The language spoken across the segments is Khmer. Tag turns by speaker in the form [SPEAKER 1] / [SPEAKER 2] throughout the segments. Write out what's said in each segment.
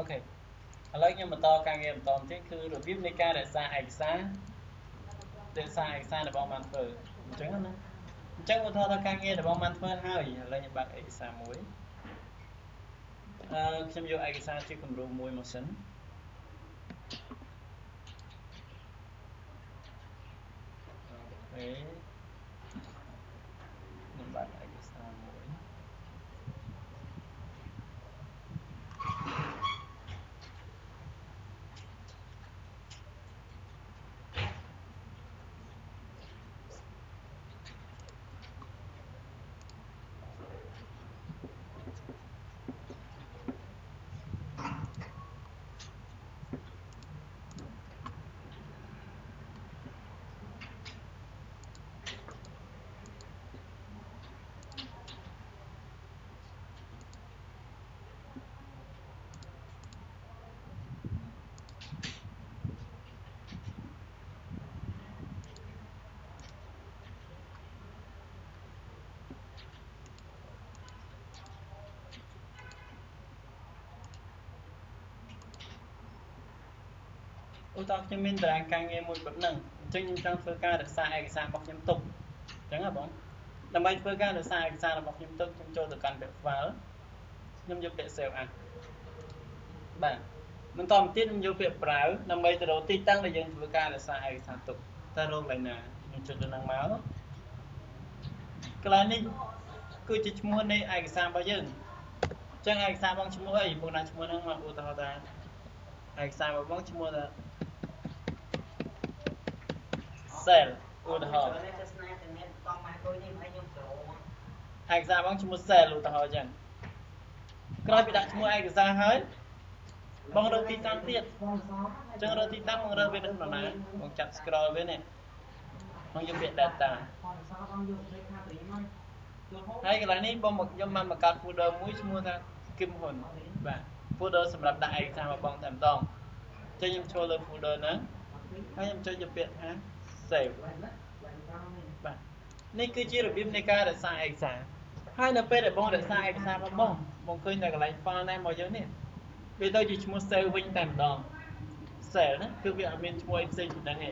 [SPEAKER 1] ok ឥឡូវខ្ញុំបន្តការងារបន្តទៀតគឺរបៀបនៃការរក្សាឯកសាររបស់បានធ្វើអញ្ចឹងណាអញ្ចឹងឧទាហរណ៍ថាការងាររបស់បានធ្វើហើយឥឡូវខ្ញុំបើកឯកសារមួយខ្ញុំយកឯកសារជាគំរូមួយមកសិនអូខេខ្ញុំបើកឯកសារមួយ ឧទាហរណ៍ខ្ញុំមានតារាងការងារមួយបែបហ្នឹងអញ្ចឹងខ្ញុំចង់ធ្វើការរក្សាឯកសាររបស់ខ្ញុំទុកអញ្ចឹងហ៎បងដើម្បីធ្វើការរក្សាឯកសាររបស់ខ្ញុំទុកខ្ញុំចូលទៅកាន់ពាក្យ file ខ្ញុំយកពាក្យ save as បាទបន្តមកទៀតខ្ញុំយកពាក្យប្រើដើម្បីទៅរកទីតាំងដែលយើងធ្វើការរក្សាឯកសារទុកតើរកកន្លែងណាខ្ញុំចុចទៅនឹងមកកន្លែងនេះគឺជាឈ្មោះនៃឯកសាររបស់យើងអញ្ចឹងឯកសារបងឈ្មោះអីបងដាក់ឈ្មោះហ្នឹងមកឧទាហរណ៍ថាឯកសាររបស់បងឈ្មោះថា cell ឧទាហរណ៍ឯកសារបងឈ្មោះ cell ឧទាហរណ៍អញ្ចឹងក្រោយពីដាក់ឈ្មោះឯកសារហើយបងរកទីតាំងទៀតអញ្ចឹងរកទីតាំងបងរើសវានៅក្នុងណាបងចាប់ scroll វានេះបងយកពាក្យ data ហើយកន្លែងនេះបងមកខ្ញុំបានបង្កើត folder មួយឈ្មោះថា Kim Hun បាទ folder សម្រាប់ដាក់ឯកសាររបស់បងតែម្ដងអញ្ចឹងខ្ញុំចូលលើ folder ហ្នឹងហើយខ្ញុំចុចយកពាក្យថា save បាទនេះគឺជារបៀបនៃការរក្សាឯកសារហើយនៅពេលដែលបងរក្សាឯកសាររបស់បងឃើញតែកន្លែង file name របស់យើងនេះវាទៅជាឈ្មោះ save វិញតែម្ដង cell ណាគឺវាអត់មានឈ្មោះអីផ្សេងពីហ្នឹងទេ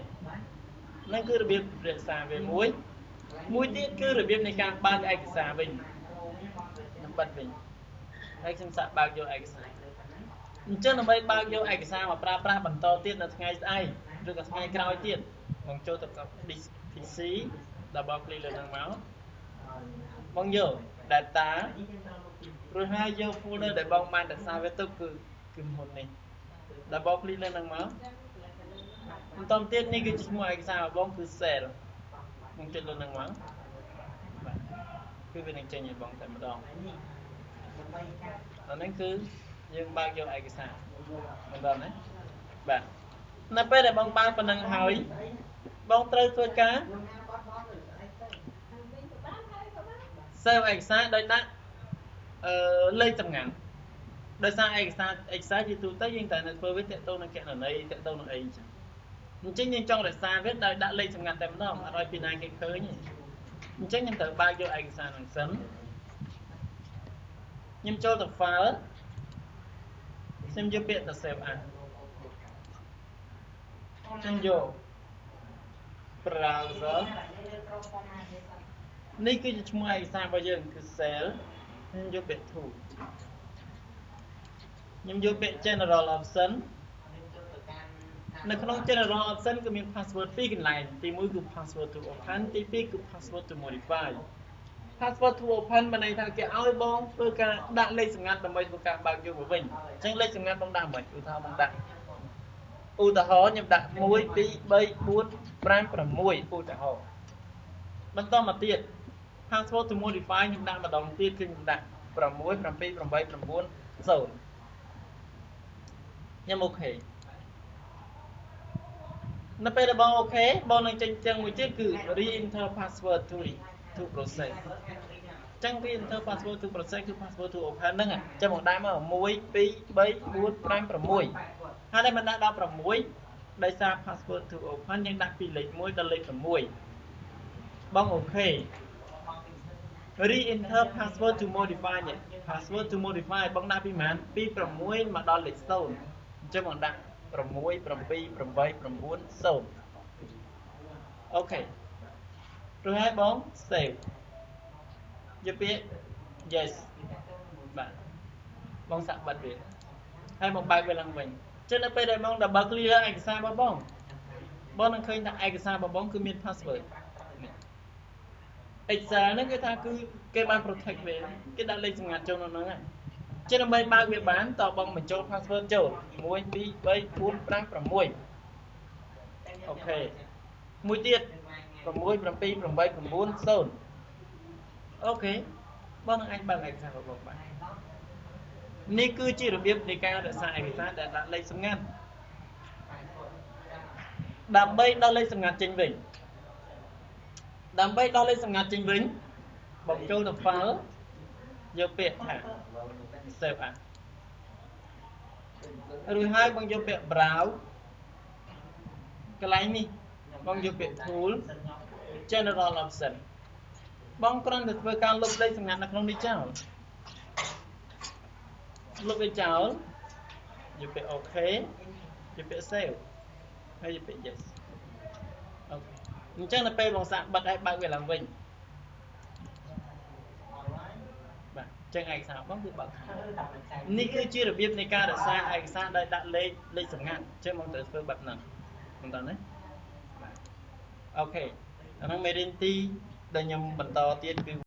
[SPEAKER 1] ហ្នឹងគឺរបៀបរក្សាវាមួយទៀតគឺរបៀបនៃការបើកឯកសារវិញខ្ញុំបិទវិញហើយខ្ញុំសាកបើកយកឯកសារអញ្ចឹងដើម្បីបើកយកឯកសារមកប្រើប្រាស់បន្តទៀតនៅថ្ងៃស្អែកឬក៏ថ្ងៃក្រោយទៀតបងចូលទៅ PC double click លើហ្នឹងមកបងយក data រួចហើយយក folder ដែលបងបានរក្សាវាទុកគឺមុននេះ double click លើហ្នឹងមកបន្តទៀតនេះគឺជាឈ្មោះឯកសាររបស់បងគឺ cell បងចុចលើហ្នឹងមកបាទគឺវានឹងចេញឲ្យបងតែម្ដងអាហ្នឹងគឺយើងបើកយកឯកសារមិនដល់ណាបាទនៅពេលដែលបងបើកប៉ុណ្ណឹងហើយបងត្រូវធ្វើការ save ឯកសារដោយដាក់លេខសម្ងាត់ដោយសារឯកសារជាទូទៅយើងតែនៅធ្វើវាតកតងនឹងកណន័យតកតងនឹងអីអញ្ចឹងយើងចង់រក្សាវាដោយដាក់លេខសម្ងាត់តែម្ដងអត់ឲ្យពីណាគេឃើញទេអញ្ចឹងខ្ញុំត្រូវបើកយកឯកសារហ្នឹងសិនខ្ញុំចូលទៅ file ខ្ញុំយកពាក្យទៅ save as ខ្ញុំយក browser នេះគឺជាឈ្មោះឯកសាររបស់យើងគឺ cell ខ្ញុំយកពាក្យ to ខ្ញុំយកពាក្យ general option នៅក្នុង general option គឺមាន password 2កន្លែងទី1គឺ password to open ទី2គឺ password to modify password to open មានន័យថាគេឲ្យបងធ្វើការដាក់លេខសម្ងាត់ដើម្បីធ្វើការបើកយកមកវិញអញ្ចឹងលេខសម្ងាត់បងដាក់មិនឧទាហរណ៍បងដាក់ឧទាហរណ៍ខ្ញុំដាក់1 2 3 4 5 6ឧទាហរណ៍បន្តមកទៀត password to modify ខ្ញុំដាក់ម្ដងទៀតគឺខ្ញុំដាក់6 7 8 9 0ខ្ញុំអូខេនៅពេលដែលបងអូខេបងនឹងចេញទាំងមួយទៀតគឺ re-enter password to process ចឹង re-enter password to process គឺ password to open ហ្នឹងចាំបងដាក់មក1 2 3 4 5 6ហើយតែមិនដាក់ដល់6ដោយសារ password to open យើងដាក់ពីលេខ1ដល់លេខ6បងអូខេ re-enter password to modify នេះ password to modify បងដាក់ពីម៉ានពី6មកដល់លេខ0អញ្ចឹងបងដាក់6 7 8 9 0អូខេរួចហើយបង save យកពាក្យ yes បាទបងសាក់បាត់វាហើយមកបើកវាឡើងវិញអញ្ចឹងនៅពេលដែលបង double clear ឯកសាររបស់បងនឹងឃើញថាឯកសាររបស់បងគឺមាន password Excel ហ្នឹងគេថាគឺគេបាន protect វាគេដាក់លេខសម្ងាត់ចូលនៅហ្នឹងហើយចឹងដើម្បីបើកវាបានតើបងបញ្ចូល password ចូល1 2 3 4 5 6អូខេមួយទៀត6 7 8 9 0អូខេបងនឹងអាចបើកឯកសាររបស់បងបាននេះគឺជារបៀបនៃការរក្សាឯកសារដែលដាក់លេខសម្ងាត់ដើម្បីដល់លេខសម្ងាត់ចេញវិញបងចូលទៅ file យកពាក្យថា save as រួចហើយបងយកពាក្យ browse កន្លែងនេះបងយកពាក្យ tool general option បងគ្រាន់តែធ្វើការលុបលេខសម្ងាត់នៅក្នុងនេះចោលលុបវាចោលយកពាក្យ OK យកពាក្យ save ហើយយកពាក្យ yes អូខេអញ្ចឹងនៅពេលបងសាកបិទហើយបើកវាឡើងវិញបាទអញ្ចឹងឯកសារបងគឺបើកនេះគឺជារបៀបនៃការរក្សាឯកសារដោយដាក់លេខសម្ងាត់អញ្ចឹងបងត្រូវធ្វើបែបហ្នឹងមិនតាន់ទេអូខេអាហ្នឹងមេរៀនទីដែលខ្ញុំបន្តទៀតគឺ